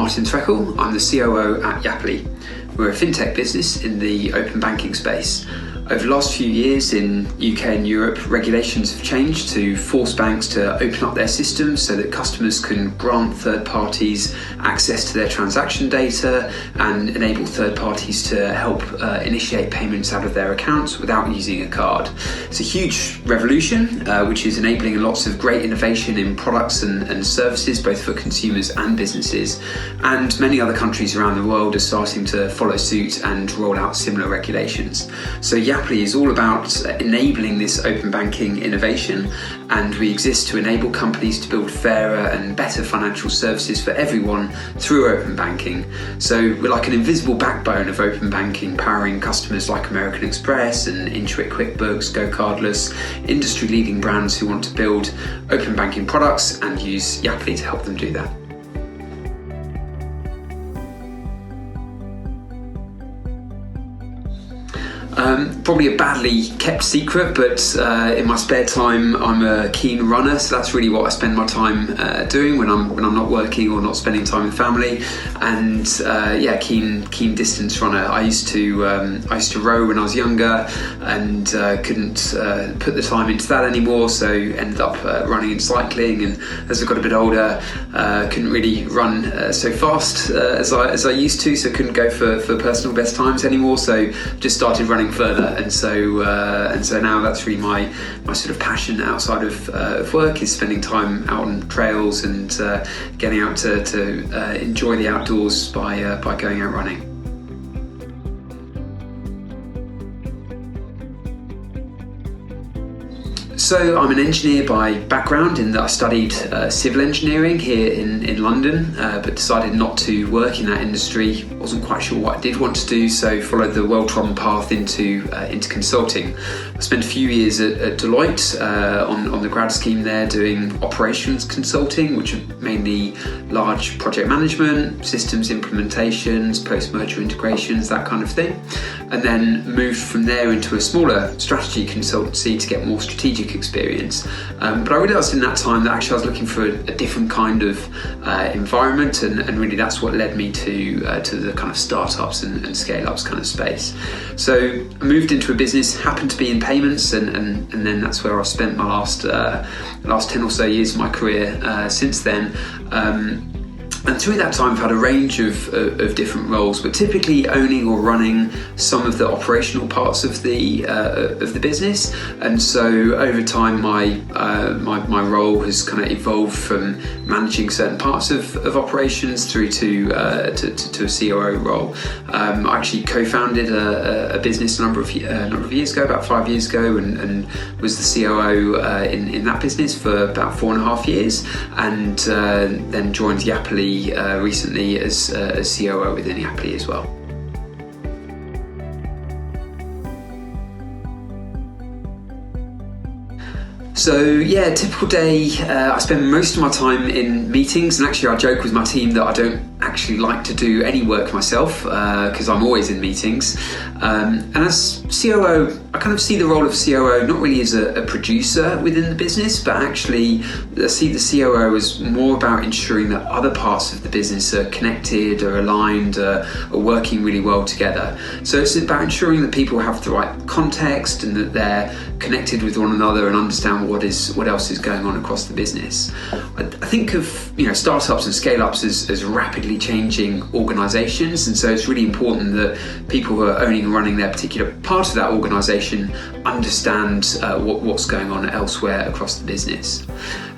Martin Threakall. I'm the COO at Yapily. We're a FinTech business in the open banking space. Over the last few years in UK and Europe, regulations have changed to force banks to open up their systems so that customers can grant third parties access to their transaction data and enable third parties to help initiate payments out of their accounts without using a card. It's a huge revolution, which is enabling lots of great innovation in products and services, both for consumers and businesses. And many other countries around the world are starting to follow suit and roll out similar regulations. So Yapily is all about enabling this open banking innovation, and we exist to enable companies to build fairer and better financial services for everyone through open banking. So we're like an invisible backbone of open banking, powering customers like American Express and Intuit QuickBooks, Go Cardless, industry-leading brands who want to build open banking products and use Yapily to help them do that. Probably a badly kept secret, but in my spare time I'm a keen runner, so that's really what I spend my time doing when I'm not working or not spending time with family. And keen distance runner. I used to row when I was younger, and couldn't put the time into that anymore, so ended up running and cycling. And as I got a bit older, couldn't really run so fast as I used to, so couldn't go for personal best times anymore. So just started running further, and so now that's really my sort of passion outside of work, is spending time out on trails and getting out to enjoy the outdoors by going out running. So I'm an engineer by background, in that I studied civil engineering here in London, but decided not to work in that industry. Wasn't quite sure what I did want to do, so followed the well-trodden path into consulting. I spent a few years at Deloitte on the grad scheme there, doing operations consulting, which are mainly large project management, systems implementations, post-merger integrations, that kind of thing. And then moved from there into a smaller strategy consultancy to get more strategic experience. But I realised in that time that actually I was looking for a different kind of environment, and really that's what led me to the kind of startups and scale-ups kind of space. So I moved into a business, happened to be in payments, and then that's where I spent my last 10 or so years of my career since then. And through that time I've had a range of different roles, but typically owning or running some of the operational parts of the business. And so over time my role has kind of evolved from managing certain parts of operations through to a COO role. I actually co-founded a business a number of years ago, about 5 years ago, and was the COO in that business for about 4.5 years, and then joined Yapily recently as COO within Yapily as well. So yeah, typical day, I spend most of my time in meetings, and actually I joke with my team that I don't actually like to do any work myself because I'm always in meetings. And as COO, I kind of see the role of COO not really as a producer within the business, but actually I see the COO as more about ensuring that other parts of the business are connected, are aligned, are working really well together. So it's about ensuring that people have the right context and that they're connected with one another and understand what else is going on across the business. I think of startups and scale-ups as rapidly changing organisations, and so it's really important that people who are owning and running their particular part of that organisation understand what's going on elsewhere across the business.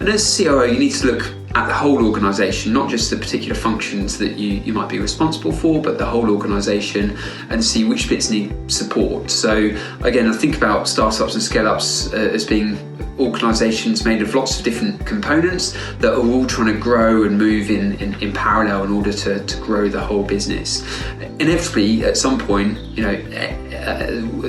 And as COO, you need to look at the whole organisation, not just the particular functions that you might be responsible for, but the whole organisation, and see which bits need support. So again, I think about startups and scale-ups as being organisations made of lots of different components that are all trying to grow and move in parallel in order to grow the whole business. Inevitably, at some point,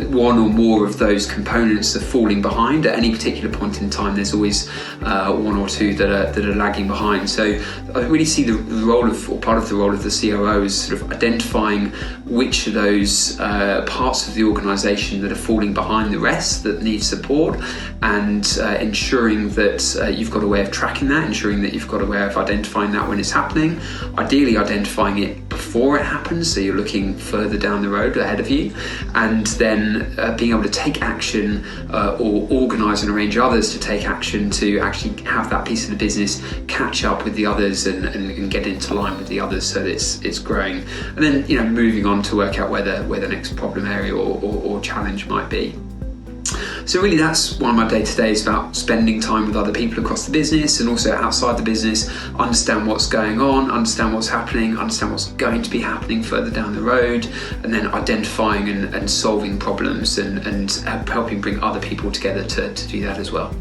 one or more of those components are falling behind. At any particular point in time, there's always one or two that are lagging behind. So I really see the role of, or part of the role of the COO, is sort of identifying which of those parts of the organisation that are falling behind the rest that need support, and ensuring that you've got a way of tracking that, ensuring that you've got a way of identifying that when it's happening, ideally identifying it before it happens, so you're looking further down the road ahead of you, and then being able to take action or organise and arrange others to take action to actually have that piece of the business catch up with the others and get into line with the others so that it's growing. And then moving on to work out where the next problem area or challenge might be. So really that's one of my day-to-days, about spending time with other people across the business and also outside the business, understand what's going on, understand what's happening, understand what's going to be happening further down the road, and then identifying and solving problems and helping bring other people together to do that as well.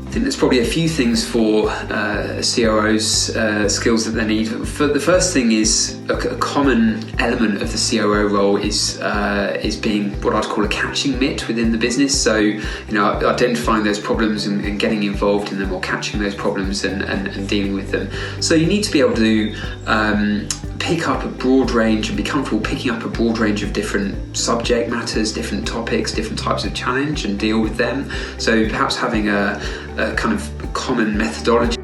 I think there's probably a few things for COOs, skills that they need. The first thing is a common element of the COO role is being what I'd call a catching mitt within the business. So identifying those problems and getting involved in them, or catching those problems and dealing with them. So you need to be able to pick up a broad range and be comfortable picking up a broad range of different subject matters, different topics, different types of challenge, and deal with them. So perhaps having a kind of common methodology